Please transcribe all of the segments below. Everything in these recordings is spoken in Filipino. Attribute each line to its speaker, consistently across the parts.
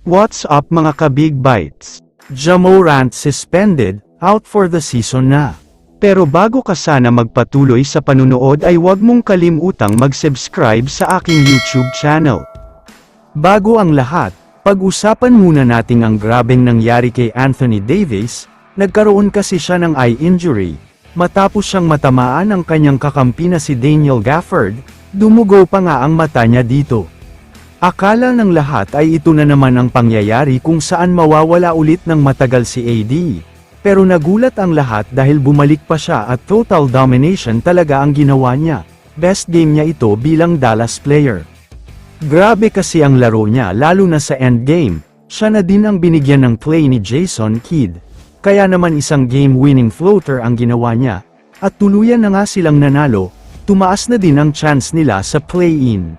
Speaker 1: What's up mga ka-Big Bites? Ja Morant suspended, out for the season na. Pero bago ka sana magpatuloy sa panunood ay huwag mong kalimutang mag-subscribe sa aking YouTube channel. Bago ang lahat, pag-usapan muna natin ang grabeng nangyari kay Anthony Davis. Nagkaroon kasi siya ng eye injury. Matapos siyang matamaan ang kanyang kakampi na si Daniel Gafford, dumugo pa nga ang mata niya dito. Akala ng lahat ay ito na naman ang pangyayari kung saan mawawala ulit ng matagal si AD. Pero nagulat ang lahat dahil bumalik pa siya at total domination talaga ang ginawa niya. Best game niya ito bilang Dallas player. Grabe kasi ang laro niya lalo na sa endgame, siya na din ang binigyan ng play ni Jason Kidd. Kaya naman isang game-winning floater ang ginawa niya, at tuluyan na nga silang nanalo, tumaas na din ang chance nila sa play-in.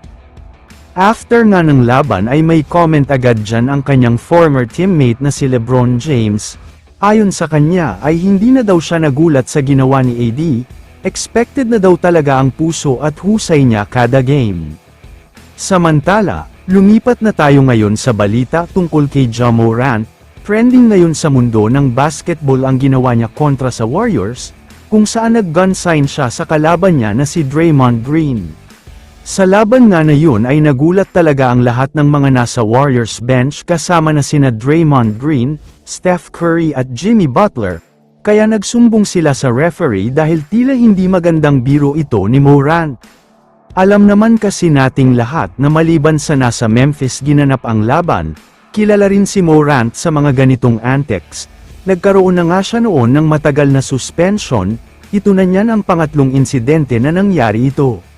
Speaker 1: After nga ng laban ay may comment agad dyan ang kanyang former teammate na si LeBron James. Ayon sa kanya ay hindi na daw siya nagulat sa ginawa ni AD, expected na daw talaga ang puso at husay niya kada game. Samantala, lumipat na tayo ngayon sa balita tungkol kay Ja Morant. Trending ngayon sa mundo ng basketball ang ginawa niya kontra sa Warriors, kung saan nag-gun sign siya sa kalaban niya na si Draymond Green. Sa laban nga na yun ay nagulat talaga ang lahat ng mga nasa Warriors bench kasama na sina Draymond Green, Steph Curry at Jimmy Butler, kaya nagsumbong sila sa referee dahil tila hindi magandang biro ito ni Morant. Alam naman kasi nating lahat na maliban sa nasa Memphis ginanap ang laban, kilala rin si Morant sa mga ganitong antics. Nagkaroon na nga siya noon ng matagal na suspension, ito na niyan ang pangatlong insidente na nangyari ito.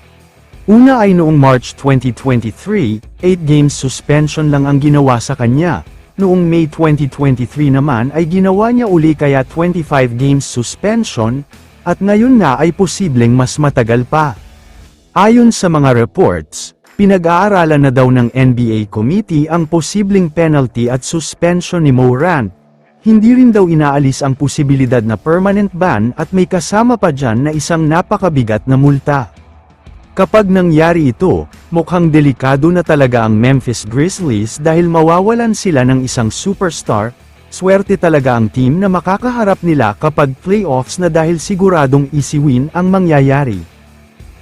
Speaker 1: Una ay noong March 2023, 8 games suspension lang ang ginawa sa kanya. Noong May 2023 naman ay ginawa niya uli kaya 25 games suspension, at ngayon nga ay posibleng mas matagal pa. Ayon sa mga reports, pinag-aaralan na daw ng NBA committee ang posibleng penalty at suspension ni Morant. Hindi rin daw inaalis ang posibilidad na permanent ban at may kasama pa dyan na isang napakabigat na multa. Kapag nangyari ito, mukhang delikado na talaga ang Memphis Grizzlies dahil mawawalan sila ng isang superstar. Swerte talaga ang team na makakaharap nila kapag playoffs na dahil siguradong easy win ang mangyayari.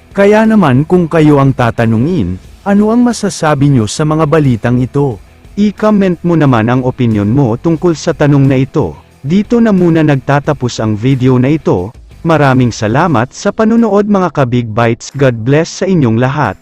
Speaker 1: Kaya naman kung kayo ang tatanungin, ano ang masasabi nyo sa mga balitang ito? I-comment mo naman ang opinion mo tungkol sa tanong na ito. Dito na muna nagtatapos ang video na ito. Maraming salamat sa panunood mga ka-Big Bites. God bless sa inyong lahat.